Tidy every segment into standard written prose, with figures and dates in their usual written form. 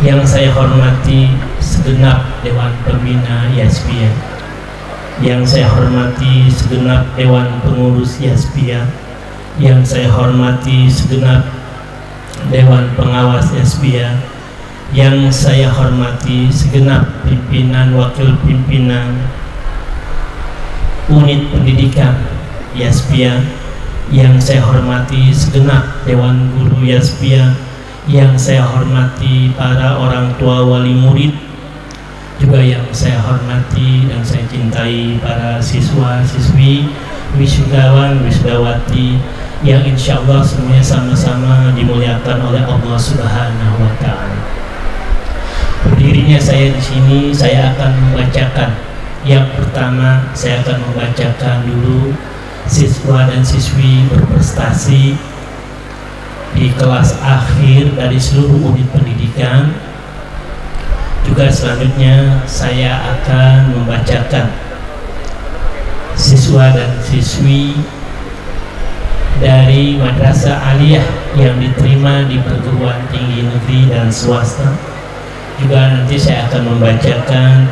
Yang saya hormati segenap Dewan Pembina Yaspia, yang saya hormati segenap Dewan Pengurus Yaspia, yang saya hormati segenap Dewan Pengawas Yaspia, yang saya hormati segenap pimpinan wakil pimpinan unit pendidikan Yaspia, yang saya hormati segenap Dewan Guru Yaspia, yang saya hormati para orang tua wali murid, juga yang saya hormati dan saya cintai para siswa-siswi, wisudawan, wisudawati yang insya Allah semuanya sama-sama dimuliakan oleh Allah Subhanahu wa Ta'ala. Berdirinya saya di sini, saya akan membacakan. Yang pertama, saya akan membacakan dulu siswa dan siswi berprestasi di kelas akhir dari seluruh unit pendidikan. Juga selanjutnya saya akan membacakan siswa dan siswi dari madrasah aliyah yang diterima di perguruan tinggi negeri dan swasta. Juga nanti saya akan membacakan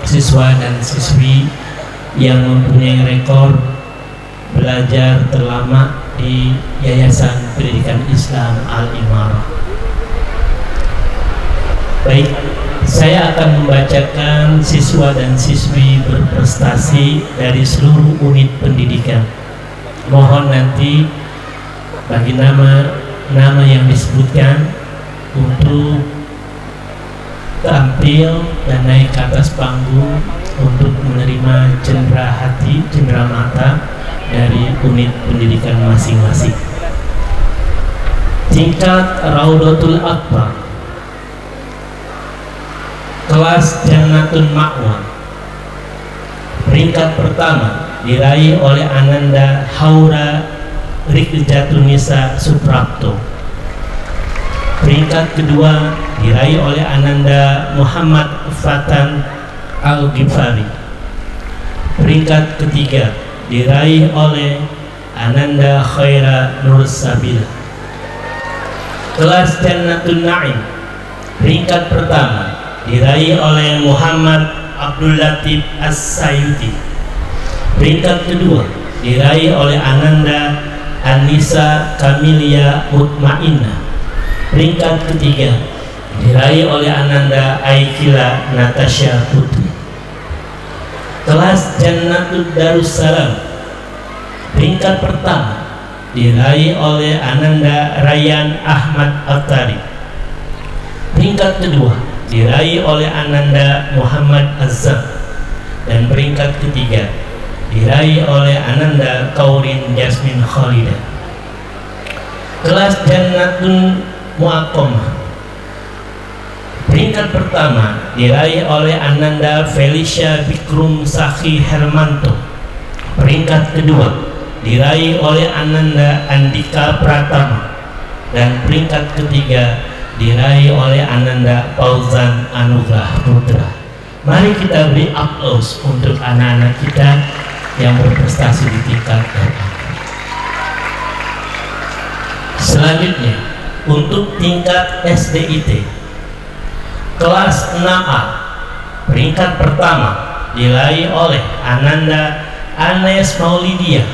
siswa dan siswi yang mempunyai rekor belajar terlama di Yayasan Pendidikan Islam Al-Imarah. Baik, saya akan membacakan siswa dan siswi berprestasi dari seluruh unit pendidikan. Mohon nanti bagi nama yang disebutkan untuk tampil dan naik ke atas panggung untuk menerima cendera hati, cendera mata dari unit pendidikan masing-masing. Tingkat Raudatul Akbar, kelas Jannatul Ma'wa, peringkat pertama diraih oleh Ananda Haura Rikjatunisa Suprapto. Peringkat kedua diraih oleh Ananda Muhammad Fatan Al-Ghifari. Peringkat ketiga diraih oleh Ananda Khaira Nur Sabila. Kelas Jannatul Na'im, peringkat pertama diraih oleh Muhammad Abdul Latif As-Sayuti. Peringkat kedua diraih oleh Ananda Anissa Kamilia Mutmainnah. Peringkat ketiga diraih oleh Ananda Aikila Natasha Putri. Kelas Jannatul Darussalam, peringkat pertama diraih oleh Ananda Rayyan Ahmad Attari. Peringkat kedua diraih oleh Ananda Muhammad Azam. Dan peringkat ketiga diraih oleh Ananda Kaurin Jasmine Khalida. Kelas Jannatul Mu'aqqamah, peringkat pertama diraih oleh Ananda Felicia Bikrum Sakhi Hermanto. Peringkat kedua diraih oleh Ananda Andika Pratama. Dan peringkat ketiga diraih oleh Ananda Fauzan Anugrah Putra. Mari kita beri aplaus untuk anak-anak kita yang berprestasi di tingkat RA. Selanjutnya untuk tingkat SDIT, kelas 6A, peringkat pertama diraih oleh Ananda Anes Maulidia.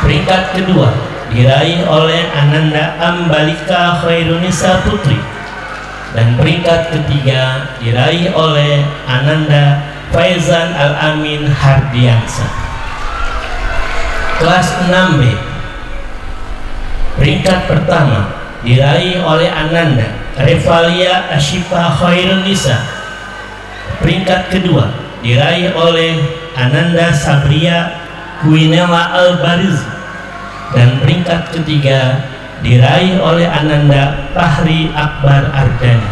Peringkat kedua diraih oleh Ananda Ambalika Khairunisa Putri. Dan peringkat ketiga diraih oleh Ananda Faizan Al-Amin Hardiansa. Kelas 6B, peringkat pertama diraih oleh Ananda Revalia Ashifa Khairunisa. Peringkat kedua diraih oleh Ananda Sabria Guinela Al-Bariz. Dan peringkat ketiga diraih oleh Ananda Fahri Akbar Ardani.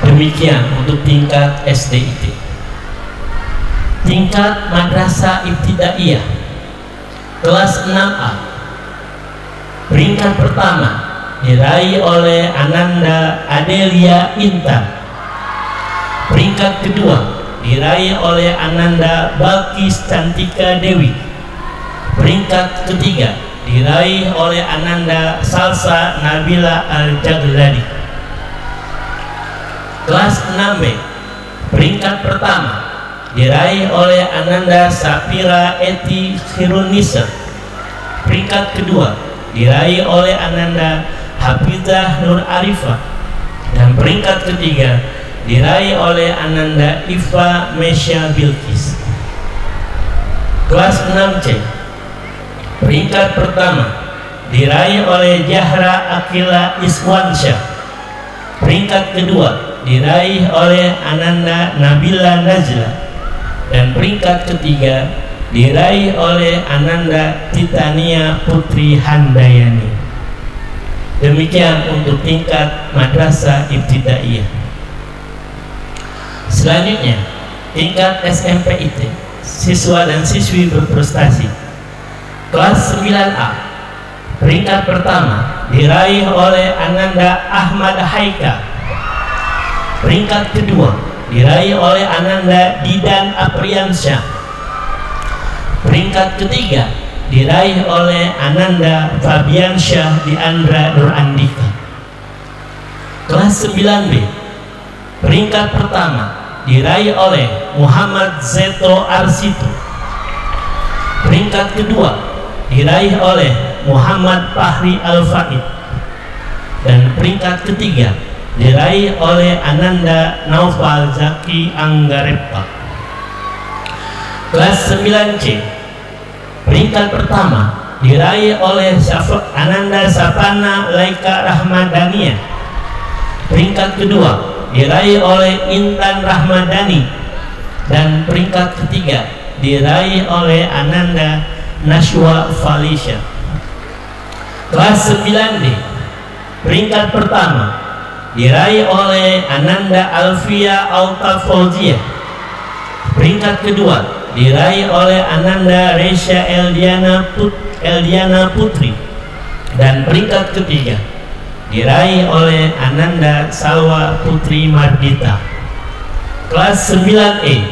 Demikian untuk tingkat SDIT. Tingkat Madrasah Ibtidaiyah, kelas 6A, peringkat pertama diraih oleh Ananda Adelia Intan. Peringkat kedua diraih oleh Ananda Balkis Cantika Dewi. Peringkat ketiga diraih oleh Ananda Salsa Nabila Al-Jagladi. Kelas 6B, peringkat pertama diraih oleh Ananda Safira Eti Khirunisa. Peringkat kedua diraih oleh Ananda Hafizah Nur Arifah. Dan peringkat ketiga diraih oleh Ananda Iva Mesya Bilkis. Kelas 6C, peringkat pertama diraih oleh Jahra Akila Iswansyah. Peringkat kedua diraih oleh Ananda Nabila Najla. Dan peringkat ketiga diraih oleh Ananda Titania Putri Handayani. Demikian untuk tingkat Madrasah Ibtidaiyah. Selanjutnya tingkat SMP IT, siswa dan siswi berprestasi. Kelas 9A, peringkat pertama diraih oleh Ananda Ahmad Haika. Peringkat kedua diraih oleh Ananda Didan Apriansyah. Peringkat ketiga diraih oleh Ananda Fabiansyah Diandra Nur Andika. Kelas 9B, peringkat pertama diraih oleh Muhammad Zeto Arsito. Peringkat kedua diraih oleh Muhammad Fahri Al-Faid. Dan peringkat ketiga diraih oleh Ananda Naufal Zaki Anggarepa. Kelas 9C, peringkat pertama diraih oleh Ananda Sapana Laika Rahmadania. Peringkat kedua diraih oleh Intan Rahmadani. Dan peringkat ketiga diraih oleh Ananda Nashwa Falisha. Kelas 9D, peringkat pertama diraih oleh Ananda Alfia Altafauzia. Peringkat kedua diraih oleh Ananda Resya Eldiana Putri. Dan peringkat ketiga diraih oleh Ananda Salwa Putri Mardita. Kelas 9E,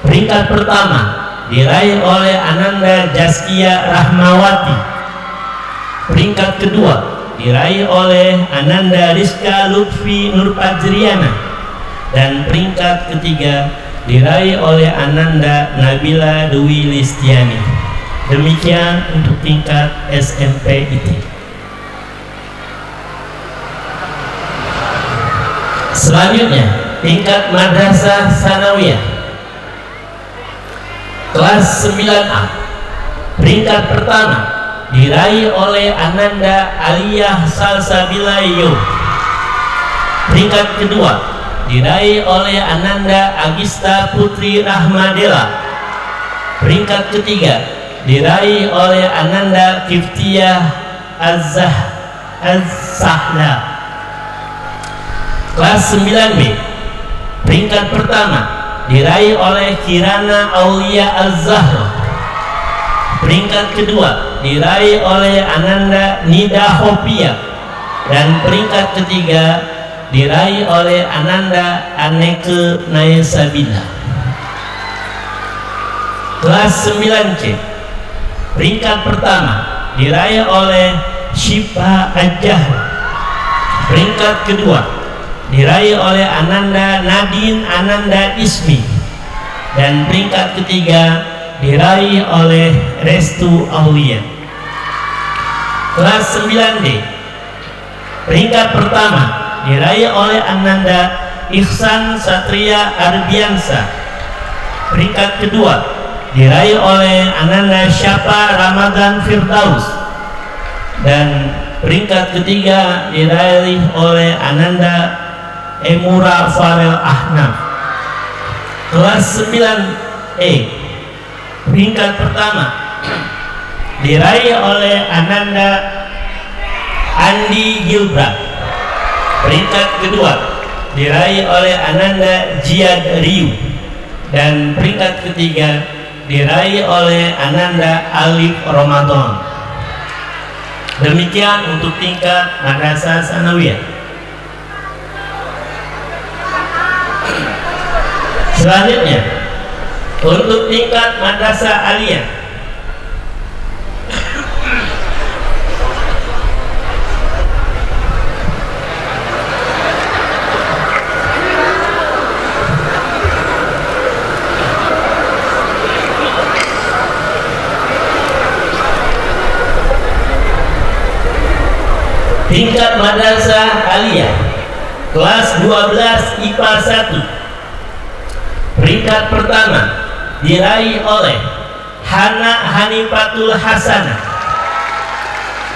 peringkat pertama diraih oleh Ananda Jaskia Rahmawati. Peringkat kedua diraih oleh Ananda Rizka Lutfi Nurpajriana. Dan peringkat ketiga diraih oleh Ananda Nabila Dwi Listiani. Demikian untuk tingkat SMP IT. Selanjutnya tingkat Madrasah Sanawiyah. Kelas 9A, peringkat pertama diraih oleh Ananda Aliyah Salsabila Yo. Peringkat kedua diraih oleh Ananda Agista Putri Rahmadela. Peringkat ketiga diraih oleh Ananda Kiftiyah Az-Sahla. Kelas 9B, peringkat pertama diraih oleh Kirana Aulia Az-Zahra. Peringkat kedua diraih oleh Ananda Nida Hopia. Dan peringkat ketiga diraih oleh Ananda Aneke Naesabila. Kelas 9C, peringkat pertama diraih oleh Syifa Ajah. Peringkat kedua diraih oleh Ananda Nadine Ananda Ismi. Dan peringkat ketiga diraih oleh Restu Aulia. Kelas 9D, peringkat pertama diraih oleh Ananda Ihsan Satria Arbiansa. Peringkat kedua diraih oleh Ananda Syapa Ramadan Firdaus. Dan peringkat ketiga diraih oleh Ananda Emura Farel Ahnaf. Kelas 9E, peringkat pertama diraih oleh Ananda Andi Gilbert. Peringkat kedua diraih oleh Ananda Jiyad Riu. Dan peringkat ketiga diraih oleh Ananda Alif Ramadan. Demikian untuk tingkat Madrasah Sanawiyah. Selanjutnya untuk tingkat Madrasah Aliyah. Tingkat madrasah aliyah kelas 12 IPA 1, peringkat pertama diraih oleh Hana Hanifatul Hasanah.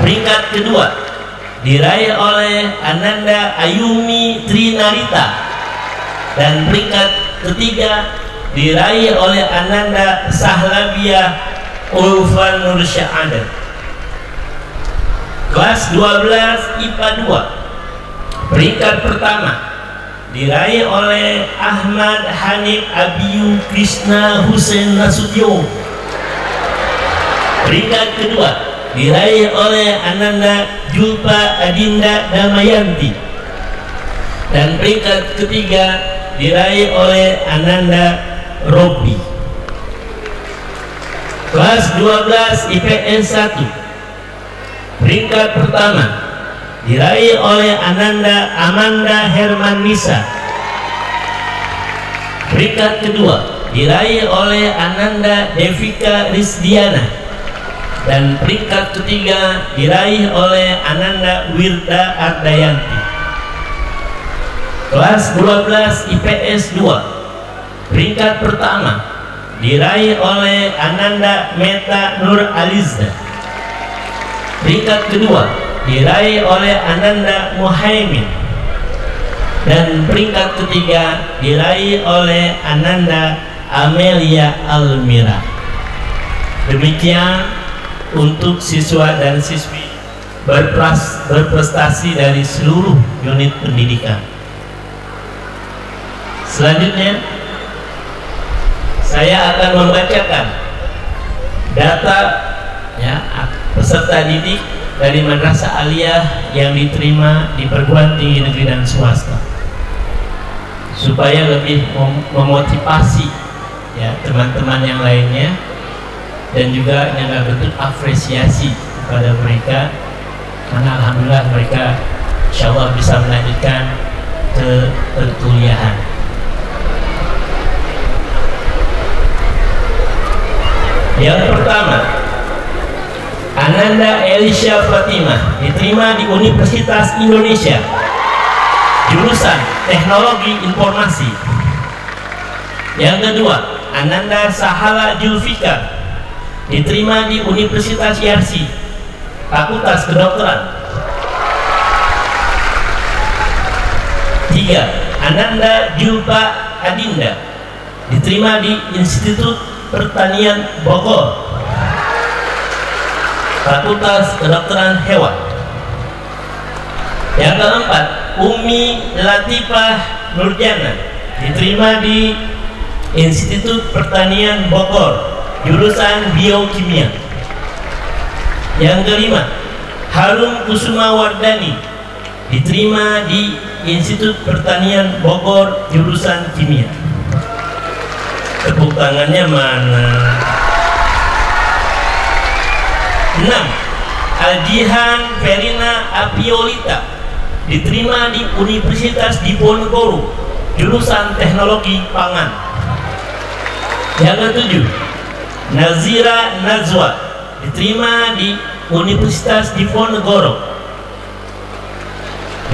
Peringkat kedua diraih oleh Ananda Ayumi Trinarita. Dan peringkat ketiga diraih oleh Ananda Sahlabia Ulfa Nur Syahada. Kelas 12 IPA 2, peringkat pertama diraih oleh Ahmad Hanif Abiyu Krishna Hussein Nasution. Peringkat kedua diraih oleh Ananda Julpa Adinda Damayanti. Dan peringkat ketiga diraih oleh Ananda Robi. Kelas 12 IPS 1, peringkat pertama diraih oleh Ananda Amanda Hermanisa. Peringkat kedua diraih oleh Ananda Devika Rizdiana. Dan peringkat ketiga diraih oleh Ananda Wirda Ardayanti. Kelas 12 IPS 2, peringkat pertama diraih oleh Ananda Meta Nur Alizda. Peringkat kedua diraih oleh Ananda Muhaimin. Dan peringkat ketiga diraih oleh Ananda Amelia Almira. Demikian untuk siswa dan siswi berprestasi dari seluruh unit pendidikan. Selanjutnya saya akan membacakan data peserta didik dari madrasah aliyah yang diterima di perguruan tinggi negeri dan swasta, supaya lebih memotivasi teman-teman yang lainnya, dan juga yang bentuk apresiasi kepada mereka, karena alhamdulillah mereka insyaallah bisa melanjutkan ke perkuliahan. Yang pertama, Ananda Elisha Fatimah diterima di Universitas Indonesia, jurusan Teknologi Informasi. Yang kedua, Ananda Sahala Julfikar diterima di Universitas Yarsi, Fakultas Kedokteran. 3. Ananda Julpa Adinda diterima di Institut Pertanian Bogor, Fakultas Kedokteran Hewan. Yang keempat, Umi Latifah Nurjana diterima di Institut Pertanian Bogor, jurusan Biokimia. Yang kelima, Harum Kusuma Wardani diterima di Institut Pertanian Bogor, jurusan Kimia. Tepuk tangannya mana? 6. Aljihan Verina Apiolita diterima di Universitas Diponegoro, jurusan Teknologi Pangan. Yang ketujuh, Nazira Nazwa diterima di Universitas Diponegoro,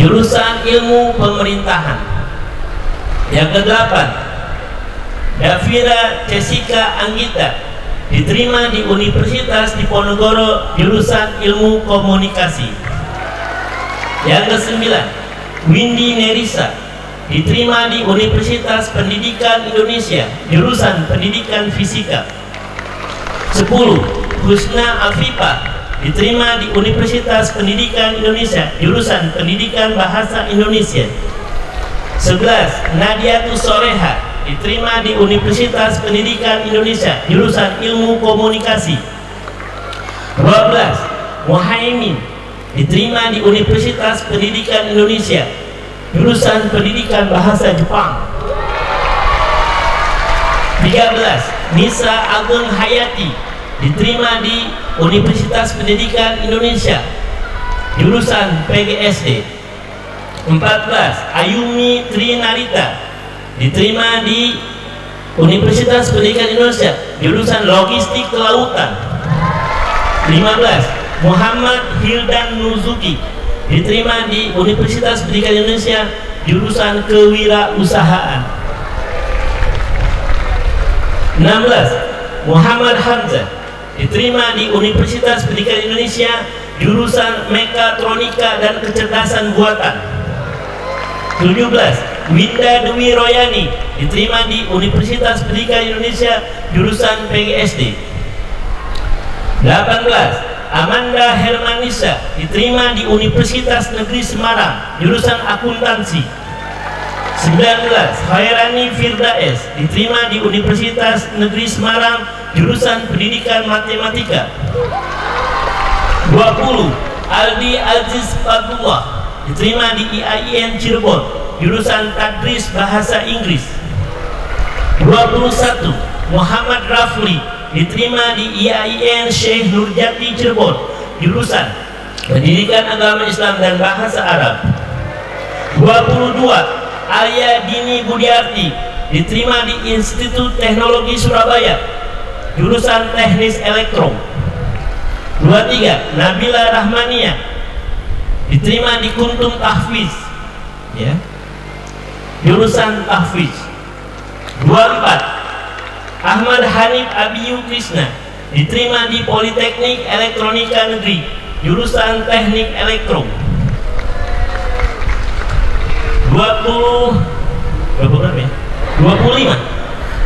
jurusan Ilmu Pemerintahan. Yang kedelapan, Davira Jessica Anggita diterima di Universitas Diponegoro, jurusan Ilmu Komunikasi. Yang kesembilan, Windy Nerissa diterima di Universitas Pendidikan Indonesia, jurusan Pendidikan Fisika. 10. Husna Afifah diterima di Universitas Pendidikan Indonesia, jurusan Pendidikan Bahasa Indonesia. 11. Nadiatus Soleha diterima di Universitas Pendidikan Indonesia, jurusan Ilmu Komunikasi. 12. Muhaimin diterima di Universitas Pendidikan Indonesia, jurusan Pendidikan Bahasa Jepang. 13. Nisa Ageng Hayati diterima di Universitas Pendidikan Indonesia, jurusan PGSD. 14. Ayumi Trinarita diterima di Universitas Pendidikan Indonesia, jurusan Logistik Kelautan. 15. Muhammad Hildan Nuzuki diterima di Universitas Pendidikan Indonesia jurusan Kewirausahaan. 16. Muhammad Hamzah diterima di Universitas Pendidikan Indonesia jurusan Mekatronika dan Kecerdasan Buatan. 17. Winda Dwi Royani diterima di Universitas Pendidikan Indonesia jurusan PGSD. 18. Amanda Hermanisa diterima di Universitas Negeri Semarang jurusan Akuntansi. 19. Khairani Firdaes diterima di Universitas Negeri Semarang jurusan Pendidikan Matematika. 20. Aldi Aziz Fadullah diterima di IAIN Cirebon jurusan Tadris Bahasa Inggris. 21. Muhammad Rafli diterima di IAIN Syekh Nurjati Cirebon jurusan Pendidikan Agama Islam dan Bahasa Arab. 22. Alia Dini Budiarti diterima di Institut Teknologi Surabaya jurusan Teknis Elektro. 23. Nabila Rahmania diterima di Kuntum Tahfiz ya, jurusan Tahfiz. 24. Ahmad Hanif Abiyu Krishna diterima di Politeknik Elektronika Negeri jurusan Teknik Elektro. 25.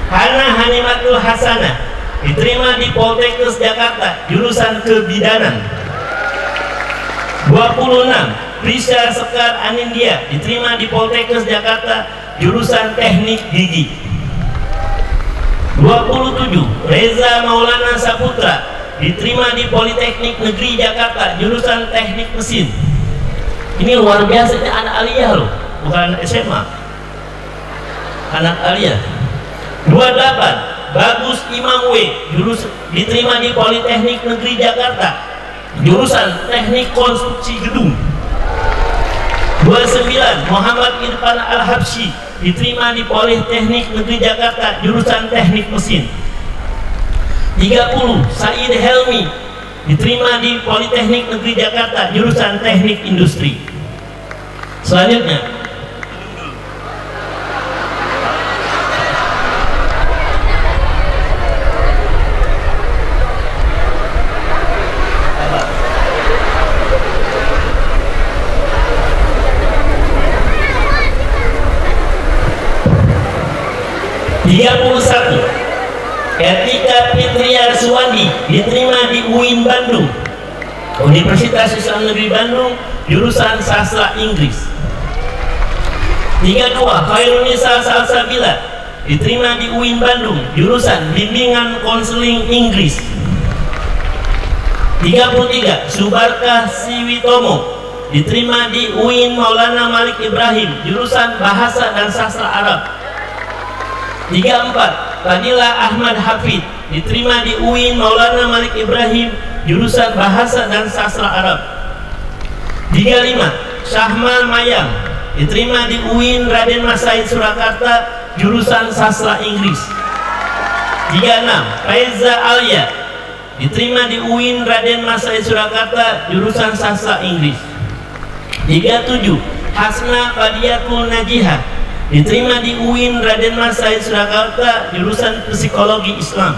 Hana Hanimatul Hasanah diterima di Poltekkes Jakarta jurusan Kebidanan. 26. Prisya Sekar Anindya diterima di Poltekkes Jakarta jurusan Teknik Gigi. 27. Reza Maulana Saputra diterima di Politeknik Negeri Jakarta jurusan Teknik Mesin. Ini luar biasa, ini anak aliyah loh, bukan anak SMA, anak aliyah. 28. Bagus Imam W diterima di Politeknik Negeri Jakarta jurusan Teknik Konstruksi Gedung. 29. Muhammad Irfan Al-Habsyi diterima di Politeknik Negeri Jakarta jurusan Teknik Mesin. 30. Said Helmi diterima di Politeknik Negeri Jakarta jurusan Teknik Industri. Selanjutnya Etika Fitria Suwandi diterima di UIN Bandung, Universitas Islam Negeri Bandung, jurusan Sastra Inggris. 32. Khairunisa Salsabila diterima di UIN Bandung, jurusan Bimbingan Konseling Inggris. 33. Subarkah Siwitomo diterima di UIN Maulana Malik Ibrahim, jurusan Bahasa dan Sastra Arab. 34. Fadila Ahmad Hafid diterima di UIN Maulana Malik Ibrahim, jurusan Bahasa dan Sastra Arab. 35. Syahmal Mayang diterima di UIN Raden Mas Said Surakarta, jurusan Sastra Inggris. 36. Reza Alia diterima di UIN Raden Mas Said Surakarta, jurusan Sastra Inggris. 37. Hasna Fadiatul Najihah diterima di UIN Raden Mas Said Surakarta, jurusan Psikologi Islam.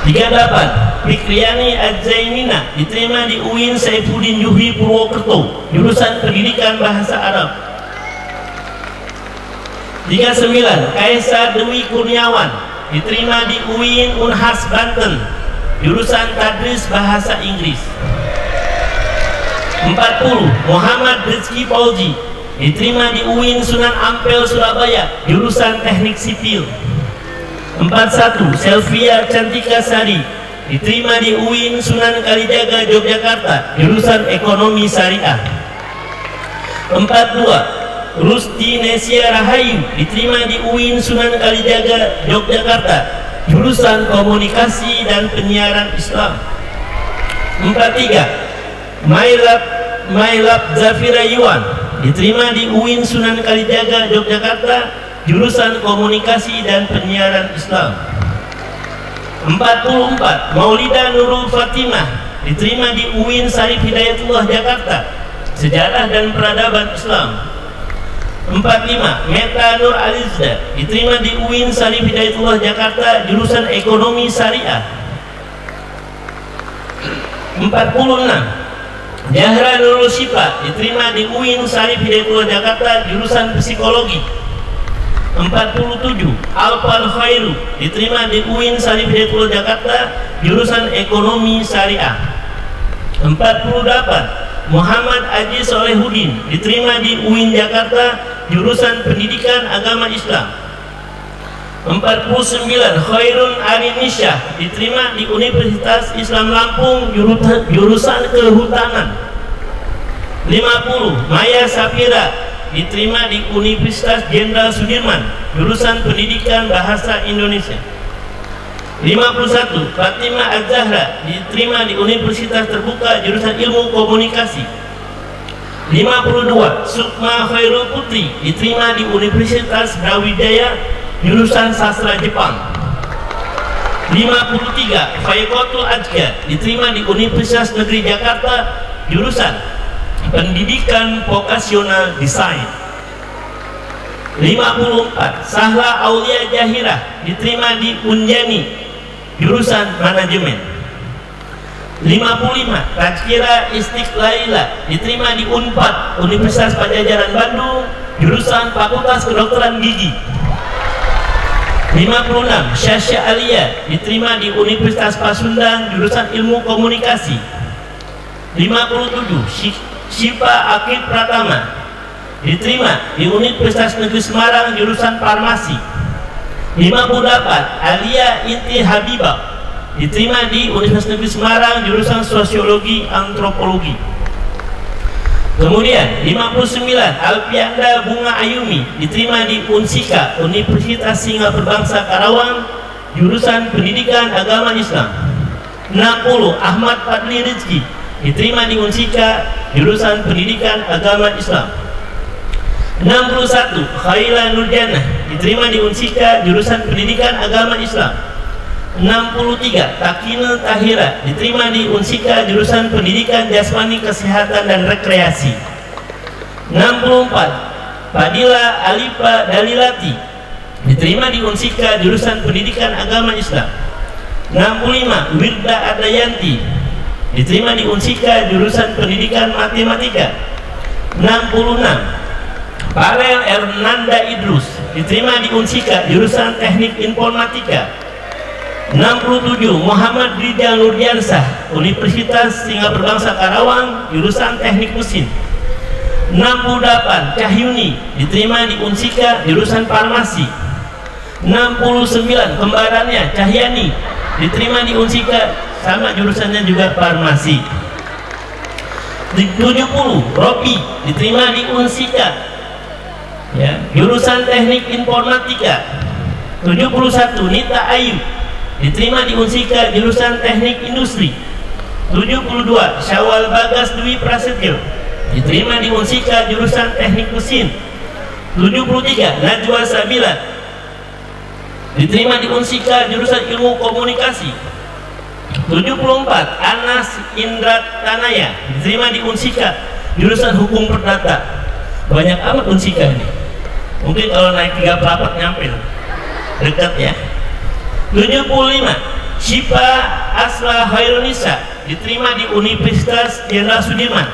38. Fikriani Az-Zainina diterima di UIN Saifuddin Juhi Purwokerto, jurusan Pendidikan Bahasa Arab. 39. Kaisar Dewi Kurniawan diterima di UIN Unhas Banten, jurusan Tadris Bahasa Inggris. 40. Muhammad Rizki Fauzi diterima di UIN Sunan Ampel Surabaya, jurusan Teknik Sipil. 41. Selvia Cantika Sari diterima di UIN Sunan Kalijaga Yogyakarta, jurusan Ekonomi Syariah. 42. Rusti Nesia Rahayu diterima di UIN Sunan Kalijaga Yogyakarta, jurusan Komunikasi dan Penyiaran Islam. 43. Mailab Zafira Yuan diterima di UIN Sunan Kalijaga Yogyakarta, jurusan Komunikasi dan Penyiaran Islam. 44. Maulida Nurul Fatimah diterima di UIN Syarif Hidayatullah Jakarta, Sejarah dan Peradaban Islam. 45. Meta Nur Alizda, diterima di UIN Syarif Hidayatullah Jakarta, jurusan Ekonomi Syariah. 46. Jahra Nurul Syifa, diterima di UIN Syarif Hidayatullah Jakarta, jurusan Psikologi. 47. Alfal Khairu, diterima di UIN Syarif Hidayatullah Jakarta, jurusan Ekonomi Syariah. 48. Muhammad Aji Solehudin, diterima di UIN Jakarta, jurusan Pendidikan Agama Islam. 49. Khairun Arinisha, diterima di Universitas Islam Lampung, jurusan Kehutanan. 50. Maya Safira, diterima di Universitas Jenderal Sudirman, jurusan Pendidikan Bahasa Indonesia. 51. Fatimah Az-Zahra, diterima di Universitas Terbuka, jurusan Ilmu Komunikasi. 52. Sukma Khairul Putri, diterima di Universitas Brawijaya, jurusan Sastra Jepang. 53. Faikotul Ajka, diterima di Universitas Negeri Jakarta, jurusan Pendidikan Vokasional Desain. 54. Sahla Aulia Jahirah, diterima di Unjani, jurusan Manajemen. 55. Tazkira Istiqlaila, diterima di Unpad, Universitas Padjadjaran Bandung, jurusan Fakultas Kedokteran Gigi. 56. Syasha Alia, diterima di Universitas Pasundan, jurusan Ilmu Komunikasi. 57. Syifa Akib Pratama, diterima di Universitas Negeri Semarang, jurusan Farmasi. 58. Alia Inti Habibah, diterima di Universitas Negeri Semarang, jurusan Sosiologi Antropologi. Kemudian 59. Alfianda Bunga Ayumi, diterima di Unsika, Universitas Singapura Bangsa Karawang, jurusan Pendidikan Agama Islam. 60. Ahmad Fadli Rizki, diterima di Unsika, jurusan Pendidikan Agama Islam. 61. Khaila Nurjana, diterima di Unsika, jurusan Pendidikan Agama Islam. 63. Takina Tahira, diterima di Unsika, jurusan Pendidikan Jasmani, Kesehatan dan Rekreasi. 64. Fadila Alifa Dalilati, diterima di Unsika, jurusan Pendidikan Agama Islam. 65. Wirda Adayanti, diterima di Unsika, jurusan Pendidikan Matematika. 66. Farel Ernanda Idrus, diterima di Unsika, jurusan Teknik Informatika. 67. Muhammad Rijal Nurdiansah, Universitas Singapura Bangsa Karawang, jurusan Teknik Mesin. 68. Cahyuni, diterima di Unsika, jurusan Farmasi. 69. Kembarannya Cahyani, diterima di Unsika, sama jurusannya juga Farmasi. 70. Robi, diterima di Unsika, ya, jurusan Teknik Informatika. 71. Nita Ayu, diterima di Unsika, jurusan Teknik Industri. 72. Syawal Bagas Dwi Prasetyo, diterima di Unsika, jurusan Teknik Mesin. 73. Najwa Sabila, diterima di Unsika, jurusan Ilmu Komunikasi. 74. Anas Indra Tanaya, diterima di Unsika, jurusan Hukum Perdata. Banyak amat Unsika ini. Mungkin kalau naik 34 nyampe dekat ya. 75. Syifa Asla Hairunisa, diterima di Universitas Jenderal Sudirman,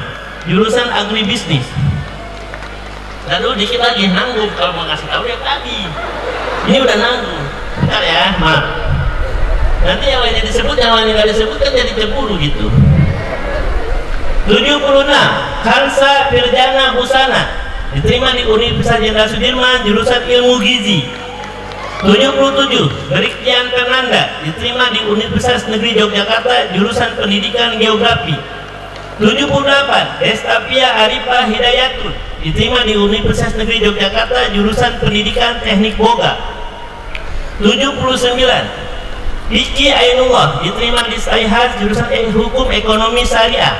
jurusan Agribisnis. Lalu dikit lagi nanggung kalau mau kasih tahu yang tadi. Ini udah nanggung. Bentar ya, maaf. Nanti yang lainnya disebut, yang lainnya nggak disebut kan jadi cemburu gitu. 76. Kansa Firjana Husana, diterima di Universitas Jenderal Sudirman, jurusan Ilmu Gizi. 77. Brigjen Fernanda, diterima di Universitas Negeri Yogyakarta, jurusan Pendidikan Geografi. 78. Destavia Arifah Hidayatun, diterima di Universitas Negeri Yogyakarta, jurusan Pendidikan Teknik Boga. 79. Vicky Ainullah, diterima di Saihas, jurusan Hukum Ekonomi Syariah.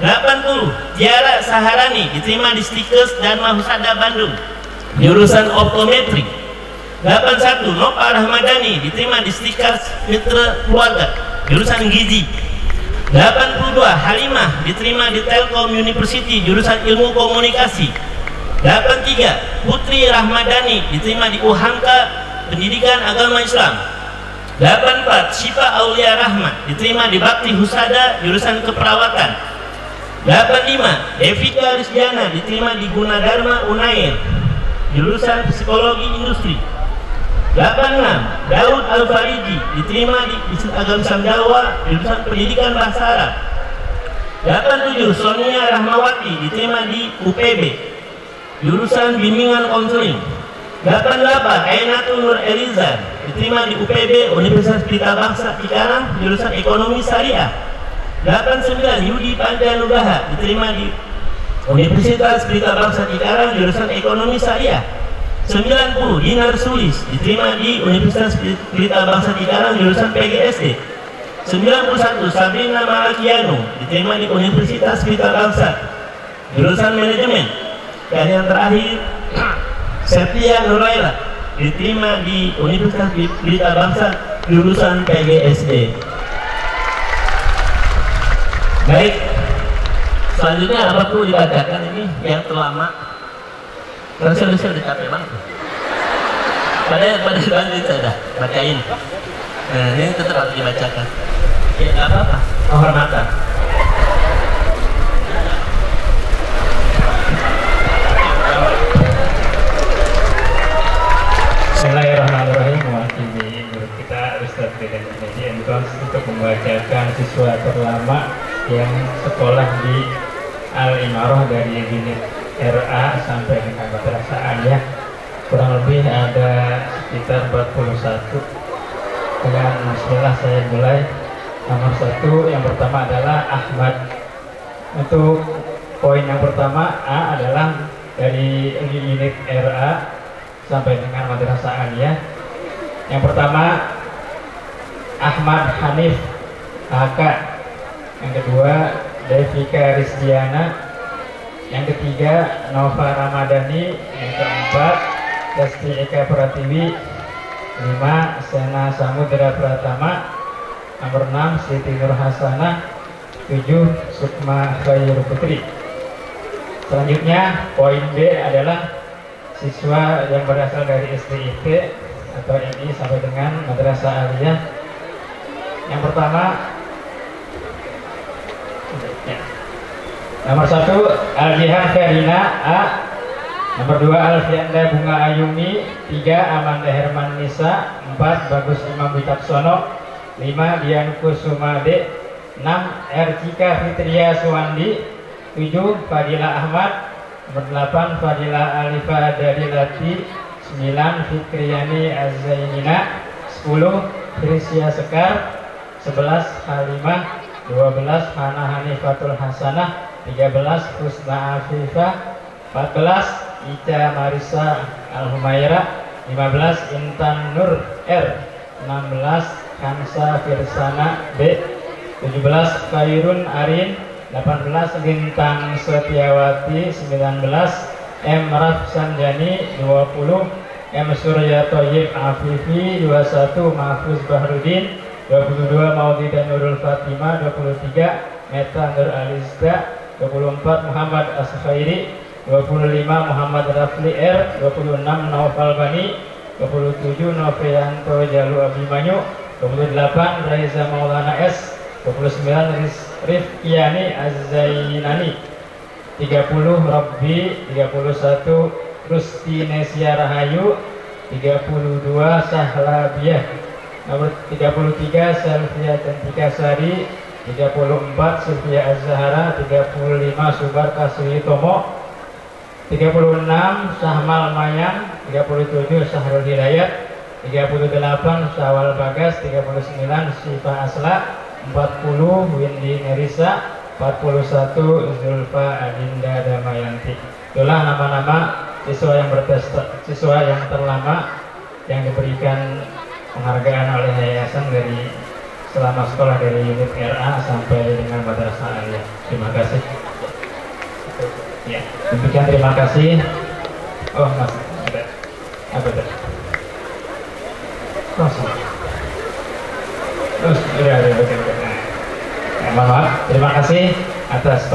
80. Tiara Saharani, diterima di Stikes Dharma Husada Bandung, jurusan Optometri. 81. Nova Rahmadani, diterima di Stikes Mitra Keluarga, jurusan Gizi. 82 Halimah diterima di Telkom University jurusan Ilmu Komunikasi. 83 Putri Rahmadani diterima di UHAMKA Pendidikan Agama Islam. 84 Syifa Aulia Rahmat diterima di Bakti Husada jurusan Keperawatan. 85 Devika Rizdiana diterima di Gunadarma Unair jurusan Psikologi Industri. 86 Daud Al-Fariji diterima di Institut Agama Islam Jawa jurusan Pendidikan Bahasa Arab. 87 Sonia Rahmawati diterima di UPB jurusan Bimbingan Konseling. 88 Ainatul Nur Eliza diterima di UPB Universitas Pelita Bangsa Cikarang jurusan Ekonomi Syariah. 89 Yudi Panjanugraha diterima di Universitas Pelita Bangsa Cikarang jurusan Ekonomi Syariah. 90 Dinar Sulis diterima di Universitas Pelita Bangsa Cikarang jurusan PGSD. 91 Sabrina Malakiano diterima di Universitas Pelita Bangsa jurusan Manajemen. Dan yang terakhir Setia Nuraila diterima di Universitas Pelita Bangsa jurusan PGSD. Baik, selanjutnya apa perlu dibacakan ini yang terlama? Karena saya udah capek banget. Pada lanjut saya dah bacain. Nah, ini tetap harus dibacakan. Ya nggak apa-apa, kehormatan. Bismillahirrahmanirrahim. Mewakili guru kita Ustadz Dedan Junaidi Endons untuk membacakan siswa terlama yang sekolah di Al-Imarah dari unit RA sampai dengan Madrasah Aliyah. Kurang lebih ada sekitar 41. Dengan bismillah saya mulai. Nomor 1 yang pertama adalah Ahmad. Untuk poin yang pertama A adalah dari unit RA sampai dengan Madrasah Aliyah. Yang pertama Ahmad Hanif HK. Yang kedua Devika Rizdiana. Yang ketiga Nova Ramadhani. Yang keempat Desti Eka Pratiwi. 5 Sena Samudra Pratama. Nomor 6 Siti Nur Hasanah. 7 Sukma Khairul Putri. Selanjutnya poin B adalah siswa yang berasal dari SDIT atau MI sampai dengan Madrasah Aliyah. Yang pertama nomor 1 Al-Jihan Ferina A. Nomor 2 Alfianda Bunga Ayumi. 3 Amanda Herman Nisa. 4 Bagus Imam Wicaksono. 5 Dian Kusuma D. 6 Ercika Fitria Suwandi. 7 Fadila Ahmad. Nomor 8 Fadila Alifa Dalilati. 9 Fikriyani Azzainina. 10 Krisya Sekar. 11 Halimah. 12 Hana Hanifatul Hasanah. 13 Husna Afifah. 14 Ica Marisa Al-Humaira. 15 Intan Nur R. 16 Kansa Firsana B. 17 Khairun Arin. 18 Lintang Setiawati. 19 M. Rafsanjani. 20 M. Surya Toyib Afifi. 21 Mahfuz Bahrudin. 22 Maulidah Nurul Fatimah. 23 Meta Nur Alizda. 24 Muhammad Askhairi. 25 Muhammad Rafli R. 26 Naufal Bani. 27 Novianto Jalu Abimanyu. 28 Raiza Maulana S. 29 Rifkiani Azzainani. 30 Rabbi. 31 Rusti Nesia Rahayu. 32 Sahlabiyah. Nomor 33 Selvia Cantika Sari. 34 Sufia Az-Zahra. 35 Subar Kasuyitomo. 36 Sahmal Mayang. 37 Sahrul Hidayat. 38 Syawal Bagas. 39 Syifa Asla. 40 Windy Nerisa. 41 Zulfa Adinda Damayanti. Itulah nama-nama siswa yang terlama yang diberikan penghargaan oleh yayasan dari selama sekolah dari unit RA sampai dengan Madrasah Aliyah. Terima kasih. Ya, demikian terima kasih. Oh, Mas, ada apa itu? Kosong. Terus, ada. Mohon maaf, terima kasih atas